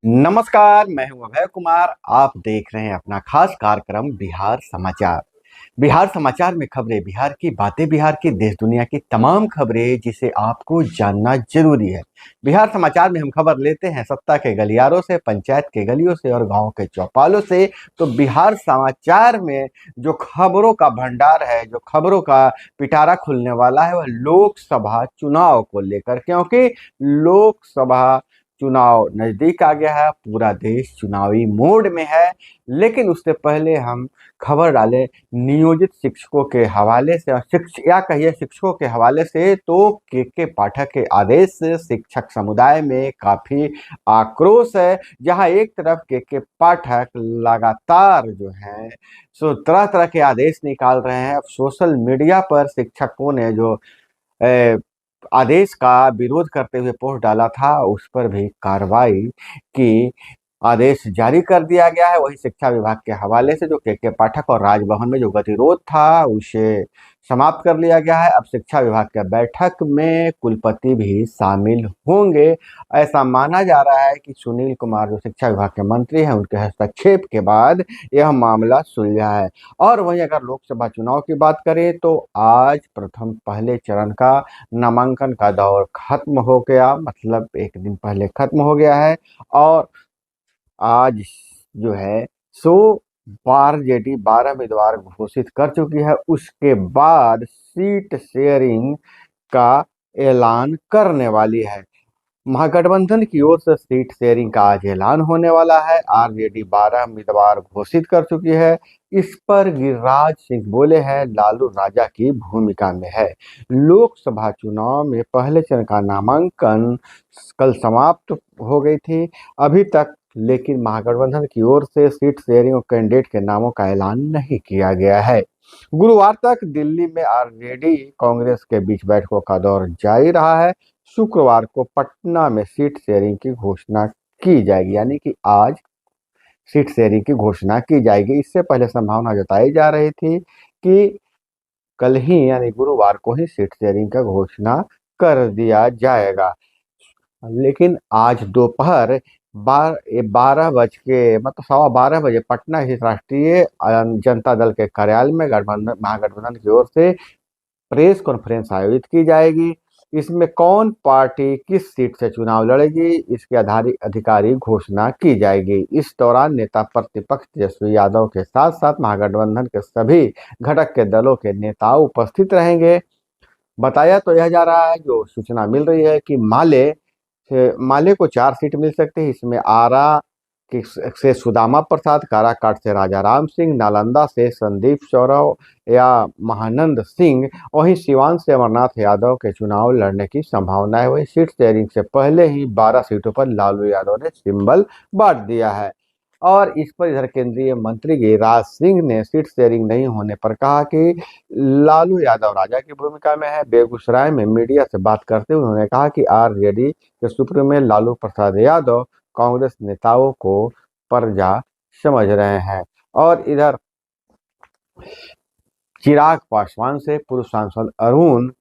नमस्कार, मैं हूं अभय कुमार। आप देख रहे हैं अपना खास कार्यक्रम बिहार समाचार। बिहार समाचार में खबरें बिहार की, बातें बिहार की, देश दुनिया की तमाम खबरें जिसे आपको जानना जरूरी है। बिहार समाचार में हम खबर लेते हैं सत्ता के गलियारों से, पंचायत के गलियों से और गांव के चौपालों से। तो बिहार समाचार में जो खबरों का भंडार है, जो खबरों का पिटारा खुलने वाला है, वह लोकसभा चुनाव को लेकर, क्योंकि लोकसभा चुनाव नजदीक आ गया है। पूरा देश चुनावी मोड में है। लेकिन उससे पहले हम खबर डालें नियोजित शिक्षकों के हवाले से, या कहिए शिक्षकों के हवाले से। तो के पाठक के आदेश से शिक्षक समुदाय में काफी आक्रोश है। जहां एक तरफ के पाठक लगातार जो है सो तरह तरह के आदेश निकाल रहे हैं। अब सोशल मीडिया पर शिक्षकों ने जो आदेश का विरोध करते हुए पोस्ट डाला था, उस पर भी कार्रवाई की आदेश जारी कर दिया गया है। वही शिक्षा विभाग के हवाले से जो के पाठक और राजभवन में जो गतिरोध था, उसे समाप्त कर लिया गया है। अब शिक्षा विभाग के बैठक में कुलपति भी शामिल होंगे। ऐसा माना जा रहा है कि सुनील कुमार जो शिक्षा विभाग के मंत्री हैं, उनके हस्तक्षेप के बाद यह मामला सुलझा है। और वहीं अगर लोकसभा चुनाव की बात करें तो आज प्रथम पहले चरण का नामांकन का दौर खत्म हो गया, मतलब एक दिन पहले खत्म हो गया है। और आज जो है सो आरजेडी 12 उम्मीदवार घोषित कर चुकी है। उसके बाद सीट शेयरिंग का ऐलान करने वाली है। महागठबंधन की ओर से सीट शेयरिंग का आज ऐलान होने वाला है। आरजेडी 12 उम्मीदवार घोषित कर चुकी है। इस पर गिरिराज सिंह बोले हैं लालू राजा की भूमिका में है। लोकसभा चुनाव में पहले चरण का नामांकन कल समाप्त हो गई थी अभी तक, लेकिन महागठबंधन की ओर से सीट शेयरिंग और कैंडिडेट के नामों का ऐलान नहीं किया गया है। गुरुवार तक दिल्ली में आरजेडी कांग्रेस के बीच बैठकों का दौर जारी रहा है। शुक्रवार को पटना में सीट शेयरिंग की घोषणा की जाएगी, यानी कि आज सीट शेयरिंग की घोषणा की जाएगी। इससे पहले संभावना जताई जा रही थी कि कल ही यानी गुरुवार को ही सीट शेयरिंग का घोषणा कर दिया जाएगा। लेकिन आज दोपहर 12:15 बजे पटना स्थित राष्ट्रीय जनता दल के कार्यालय में महागठबंधन की ओर से प्रेस कॉन्फ्रेंस आयोजित की जाएगी। इसमें कौन पार्टी किस सीट से चुनाव लड़ेगी, इसके अधिकारी घोषणा की जाएगी। इस दौरान नेता प्रतिपक्ष तेजस्वी यादव के साथ साथ महागठबंधन के सभी घटक के दलों के नेता उपस्थित रहेंगे। बताया तो यह जा रहा है, जो सूचना मिल रही है कि माले को 4 सीट मिल सकती है। इसमें आरा से सुदामा प्रसाद, काराकाट से राजा राम सिंह, नालंदा से संदीप सौरव या महानंद सिंह, वहीं सिवान से अमरनाथ यादव के चुनाव लड़ने की संभावना है। वहीं सीट शेयरिंग से पहले ही 12 सीटों पर लालू यादव ने सिंबल बांट दिया है। और इस पर इधर केंद्रीय मंत्री गिरिराज सिंह ने सीट शेयरिंग नहीं होने पर कहा कि लालू यादव राजा की भूमिका में है। बेगूसराय में मीडिया से बात करते हुए उन्होंने कहा कि आरजेडी के सुप्रीमो लालू प्रसाद यादव कांग्रेस नेताओं को प्रजा समझ रहे हैं। और इधर चिराग पासवान से पूर्व सांसद अरुण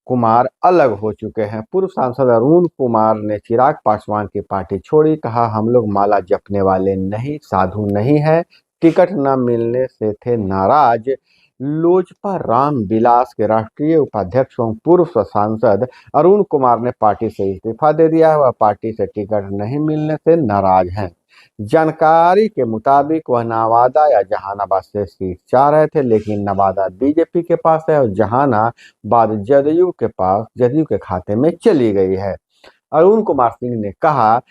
कुमार अलग हो चुके हैं। पूर्व सांसद अरुण कुमार ने चिराग पासवान की पार्टी छोड़ी। कहा हम लोग माला जपने वाले नहीं, साधु नहीं है। टिकट न मिलने से थे नाराज। लोजपा राम विलास के राष्ट्रीय उपाध्यक्ष एवं पूर्व सांसद अरुण कुमार ने पार्टी से इस्तीफा दे दिया है। वह पार्टी से टिकट नहीं मिलने से नाराज हैं। जानकारी के मुताबिक वह नवादा या जहानाबाद से सीट चाह रहे थे, लेकिन नवादा बीजेपी के पास है और जहानाबाद जदयू के खाते में चली गई है। अरुण कुमार सिंह ने कहा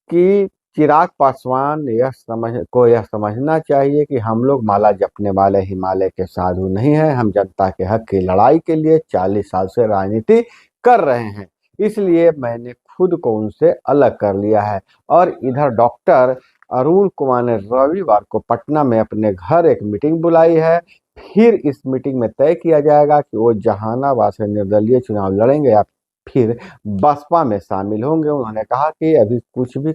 कि चिराग पासवान यह समझना चाहिए कि हम लोग माला जपने वाले हिमालय के साधु नहीं हैं। हम जनता के हक की लड़ाई के लिए 40 साल से राजनीति कर रहे हैं, इसलिए मैंने खुद को उनसे अलग कर लिया है। और इधर डॉक्टर अरुण कुमार ने रविवार को पटना में अपने घर एक मीटिंग बुलाई है। फिर इस मीटिंग में तय किया जाएगा कि वो जहानाबाद से निर्दलीय चुनाव लड़ेंगे या फिर बसपा में शामिल होंगे। उन्होंने कहा कि अभी कुछ भी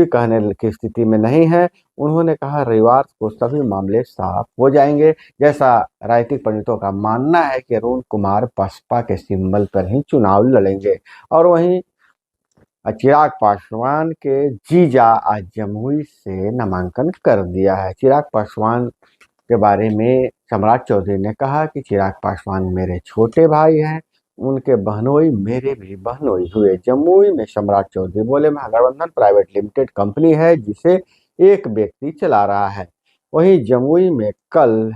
कहने की स्थिति में नहीं है। उन्होंने कहा रविवार को सभी मामले साफ हो जाएंगे। जैसा राजनीतिक पंडितों का मानना है कि अरुण कुमार बसपा के सिंबल पर ही चुनाव लड़ेंगे। और वहीं चिराग पासवान के जीजा आज जमुई से नामांकन कर दिया है। चिराग पासवान के बारे में सम्राट चौधरी ने कहा कि चिराग पासवान मेरे छोटे भाई हैं, उनके बहनोई मेरे भी बहनोई हुए। जमुई में सम्राट चौधरी बोले, महागठबंधन प्राइवेट लिमिटेड कंपनी है जिसे एक व्यक्ति चला रहा है। वहीं जमुई में कल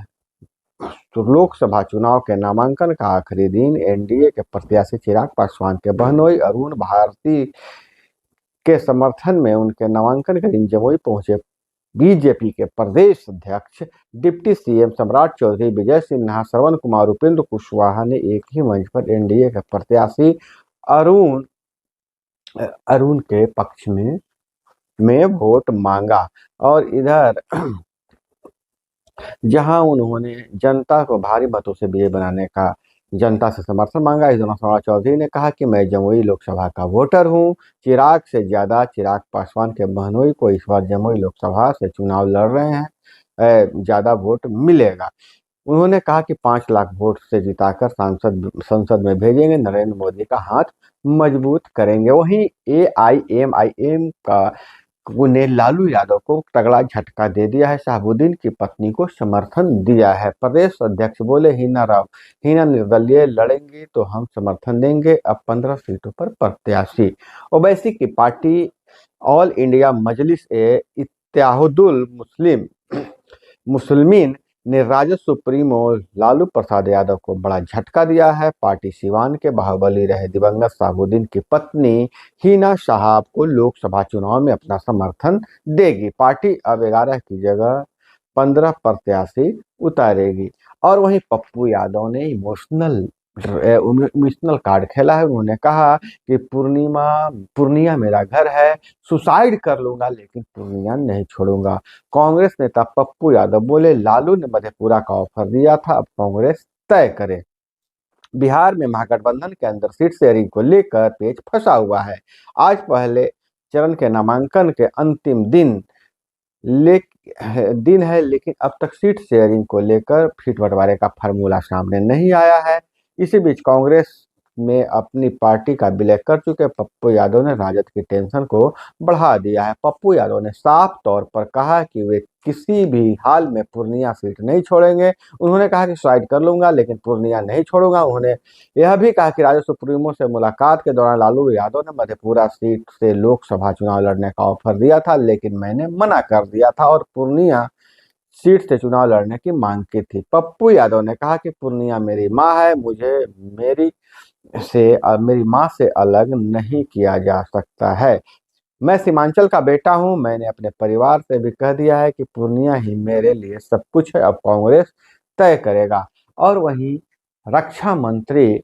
तो लोकसभा चुनाव के नामांकन का आखिरी दिन एनडीए के प्रत्याशी चिराग पासवान के बहनोई अरुण भारती के समर्थन में उनके नामांकन के दिन जमुई पहुंचे बीजेपी के प्रदेश अध्यक्ष डिप्टी सीएम सम्राट चौधरी, विजय सिन्हा, श्रवण कुमार, उपेंद्र कुशवाहा ने एक ही मंच पर एनडीए के प्रत्याशी अरुण अरुण के पक्ष में वोट मांगा। और इधर जहां उन्होंने जनता को भारी मतों से विजय बनाने का जनता से समर्थन मांगा, इस दौरान सम्राट चौधरी ने कहा कि मैं जमुई लोकसभा का वोटर हूं। चिराग से ज्यादा चिराग पासवान के बहनोई को इस बार जमुई लोकसभा से चुनाव लड़ रहे हैं, ज्यादा वोट मिलेगा। उन्होंने कहा कि 5 लाख वोट से जिताकर संसद में भेजेंगे, नरेंद्र मोदी का हाथ मजबूत करेंगे। वहीं एआईएमआईएम का ने लालू यादव को तगड़ा झटका दे दिया है, शहाबुद्दीन की पत्नी को समर्थन दिया है। प्रदेश अध्यक्ष बोले, हिना निर्दलीय लड़ेंगी तो हम समर्थन देंगे, अब 15 सीटों पर प्रत्याशी। ओवैसी की पार्टी ऑल इंडिया मजलिस ए इत्तेहादुल मुस्लिमीन ने राजद सुप्रीमो लालू प्रसाद यादव को बड़ा झटका दिया है। पार्टी सिवान के बाहुबली रहे दिवंगत शहाबुद्दीन की पत्नी हिना शहाब को लोकसभा चुनाव में अपना समर्थन देगी। पार्टी अब 11 की जगह 15 प्रत्याशी उतारेगी। और वहीं पप्पू यादव ने इमोशनल कार्ड खेला है। उन्होंने कहा कि पूर्णिया मेरा घर है, सुसाइड कर लूंगा लेकिन पूर्णिया नहीं छोड़ूंगा। कांग्रेस नेता पप्पू यादव बोले, लालू ने मधेपुरा का ऑफर दिया था, अब कांग्रेस तय करे। बिहार में महागठबंधन के अंदर सीट शेयरिंग को लेकर पेच फंसा हुआ है। आज पहले चरण के नामांकन के अंतिम दिन है, लेकिन अब तक सीट शेयरिंग को लेकर सीट बंटवारे का फार्मूला सामने नहीं आया है। इसी बीच कांग्रेस में अपनी पार्टी का विलय कर चुके पप्पू यादव ने राजद की टेंशन को बढ़ा दिया है। पप्पू यादव ने साफ तौर पर कहा कि वे किसी भी हाल में पूर्णिया सीट नहीं छोड़ेंगे। उन्होंने कहा कि सुसाइड कर लूंगा लेकिन पूर्णिया नहीं छोड़ूंगा। उन्होंने यह भी कहा कि राजद सुप्रीमो से मुलाकात के दौरान लालू यादव ने मधेपुरा सीट से लोकसभा चुनाव लड़ने का ऑफर दिया था, लेकिन मैंने मना कर दिया था और पूर्णिया सीट से चुनाव लड़ने की मांग की थी। पप्पू यादव ने कहा कि पूर्णिया मेरी माँ है, मुझे मेरी माँ से अलग नहीं किया जा सकता है। मैं सीमांचल का बेटा हूं, मैंने अपने परिवार से भी कह दिया है कि पूर्णिया ही मेरे लिए सब कुछ है, अब कांग्रेस तय करेगा। और वहीं रक्षा मंत्री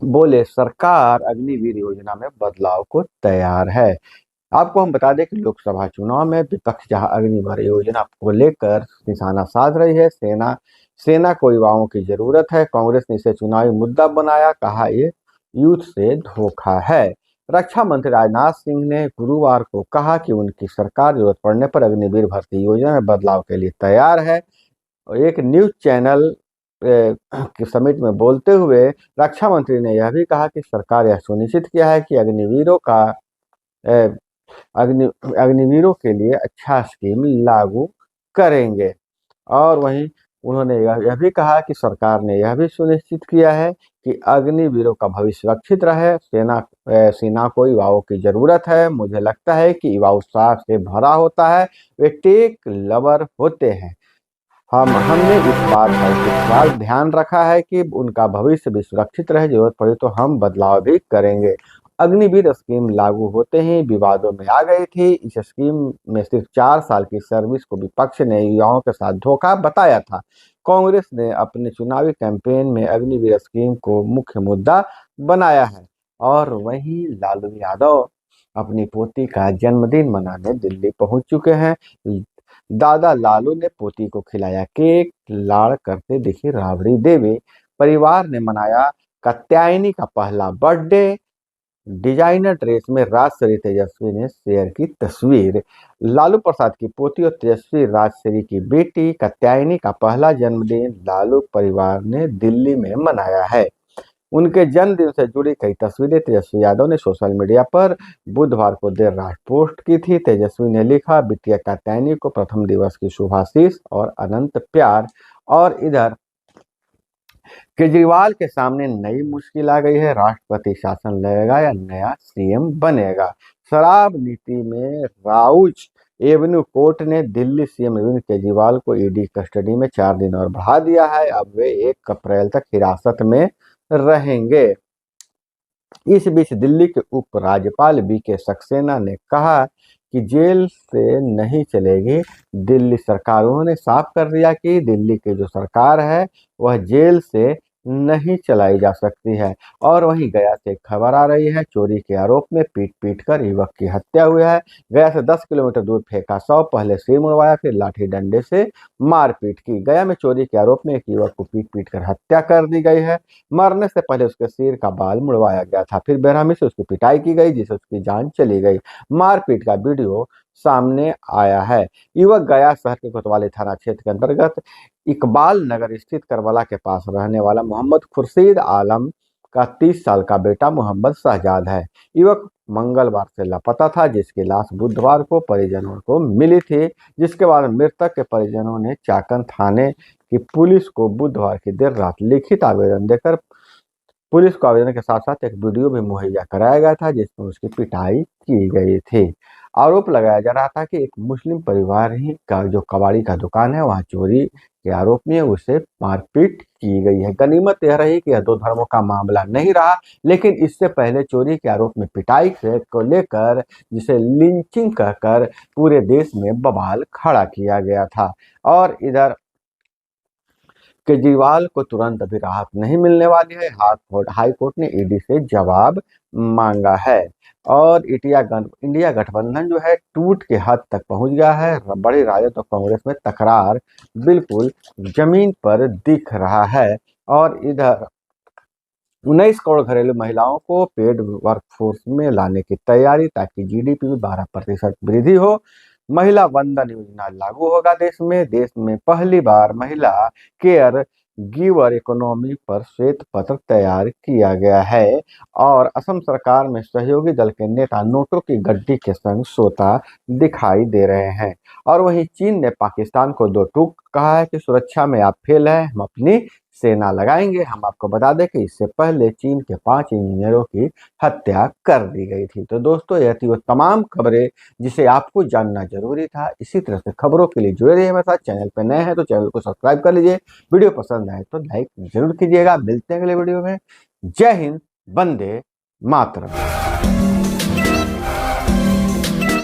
बोले, सरकार अग्निवीर योजना में बदलाव को तैयार है। आपको हम बता दें कि लोकसभा चुनाव में विपक्ष जहां अग्निवीर योजना को लेकर निशाना साध रही है, सेना को युवाओं की जरूरत है। कांग्रेस ने इसे चुनावी मुद्दा बनाया, कहा ये यूथ से धोखा है। रक्षा मंत्री राजनाथ सिंह ने गुरुवार को कहा कि उनकी सरकार जरूरत पड़ने पर अग्निवीर भर्ती योजना में बदलाव के लिए तैयार है। एक न्यूज चैनल के समिट में बोलते हुए रक्षा मंत्री ने यह भी कहा कि सरकार यह सुनिश्चित किया है कि अग्निवीरों के लिए अच्छा स्कीम लागू करेंगे। और वहीं उन्होंने यह भी कहा कि सरकार ने यह भी सुनिश्चित किया है कि अग्निवीरों का भविष्य सुरक्षित रहे। सेना को युवाओं की जरूरत है। मुझे लगता है कि युवा उत्साह से भरा होता है, वे टेक लवर होते हैं। हमने इस बात का ध्यान रखा है कि उनका भविष्य भी सुरक्षित रहे, जरूरत पड़े तो हम बदलाव भी करेंगे। अग्निवीर स्कीम लागू होते ही विवादों में आ गई थी। इस स्कीम में सिर्फ 4 साल की सर्विस को विपक्ष ने युवाओं के साथ धोखा बताया था। कांग्रेस ने अपने चुनावी कैंपेन में अग्निवीर स्कीम को मुख्य मुद्दा बनाया है। और वहीं लालू यादव अपनी पोती का जन्मदिन मनाने दिल्ली पहुंच चुके हैं। दादा लालू ने पोती को खिलाया केक, लाड़ करते दिखी राबड़ी देवी। परिवार ने मनाया कात्यायनी का पहला बर्थडे। डिजाइनर ड्रेस में राजश्री तेजस्वी ने शेयर की तस्वीर। लालू प्रसाद की पोती और तेजस्वी राजश्री की बेटी कात्यायनी का पहला जन्मदिन लालू परिवार ने दिल्ली में मनाया है। उनके जन्मदिन से जुड़ी कई तस्वीरें तेजस्वी यादव ने सोशल मीडिया पर बुधवार को देर रात पोस्ट की थी। तेजस्वी ने लिखा, बिटिया कात्यायनी को प्रथम दिवस की शुभाशीष और अनंत प्यार। और इधर केजरीवाल के सामने नई मुश्किल आ गई है, राष्ट्रपति शासन लगेगा या नया सीएम बनेगा। शराब नीति में राउज एवेन्यू कोर्ट ने दिल्ली सीएम अरविंद केजरीवाल को ईडी कस्टडी में 4 दिन और बढ़ा दिया है। अब वे 1 अप्रैल तक हिरासत में रहेंगे। इस बीच दिल्ली के उपराज्यपाल वी.के. सक्सेना ने कहा कि जेल से नहीं चलेगी दिल्ली सरकार। उन्होंने साफ कर दिया कि दिल्ली की जो सरकार है वह जेल से नहीं चलाई जा सकती है। और वहीं गया से एक खबर आ रही है, चोरी के आरोप में पीट कर युवक की हत्या हुई है। गया से 10 किलोमीटर दूर फेंका शव, पहले सिर मुड़वाया फिर लाठी डंडे से मारपीट की। गया में चोरी के आरोप में एक युवक को पीट कर हत्या कर दी गई है। मरने से पहले उसके सिर का बाल मुड़वाया गया था, फिर बेरहमी से उसकी पिटाई की गई जिससे उसकी जान चली गई। मारपीट का वीडियो सामने आया है। युवक गया शहर के कोतवाली थाना क्षेत्र के अंतर्गत इकबाल नगर स्थित करबला के पास रहने वाला मोहम्मद खुर्शीद आलम का 30 साल का बेटा मोहम्मद शहजाद है। युवक मंगलवार से लापता था, जिसकी लाश बुधवार को परिजनों को मिली थी, जिसके बाद मृतक के परिजनों ने चाकन थाने की पुलिस को बुधवार की देर रात लिखित आवेदन देकर पुलिस को आवेदन के साथ साथ एक वीडियो भी मुहैया कराया गया था जिसमें उसकी पिटाई की गई थी। आरोप लगाया जा रहा था कि एक मुस्लिम परिवार ही का जो कबाड़ी का दुकान है वहां चोरी के आरोप में उसे मारपीट की गई है। गनीमत यह रही कि यह 2 धर्मों का मामला नहीं रहा, लेकिन इससे पहले चोरी के आरोप में पिटाई को लेकर जिसे लिंचिंग कहकर पूरे देश में बवाल खड़ा किया गया था। और इधर केजरीवाल को तुरंत अभी राहत नहीं मिलने वाली है। हाई कोर्ट ने ईडी से जवाब मांगा है। और इंडिया गठबंधन जो है टूट के हद तक पहुंच गया है। बड़े राजद और कांग्रेस में तकरार बिल्कुल जमीन पर दिख रहा है। और इधर 19 करोड़ घरेलू महिलाओं को पेड वर्कफोर्स में लाने की तैयारी ताकि जीडीपी में 12% वृद्धि हो। महिला वंदन योजना लागू होगा देश में पहली बार महिला केयर गिवर इकोनॉमी पर श्वेत पत्र तैयार किया गया है। और असम सरकार में सहयोगी दल के नेता नोटों की गड्डी के संग सोता दिखाई दे रहे हैं। और वहीं चीन ने पाकिस्तान को 2 टूक कहा है कि सुरक्षा में आप फेल हैं, हम अपनी सेना लगाएंगे। हम आपको बता दें कि इससे पहले चीन के 5 इंजीनियरों की हत्या कर दी गई थी। तो दोस्तों यह थी वो तमाम खबरें जिसे आपको जानना जरूरी था। इसी तरह से खबरों के लिए जुड़े रहिए हमारे साथ। चैनल पर नए हैं तो चैनल को सब्सक्राइब कर लीजिए। वीडियो पसंद आए तो लाइक जरूर कीजिएगा। मिलते हैं अगले वीडियो में। जय हिंद, वंदे मातरम।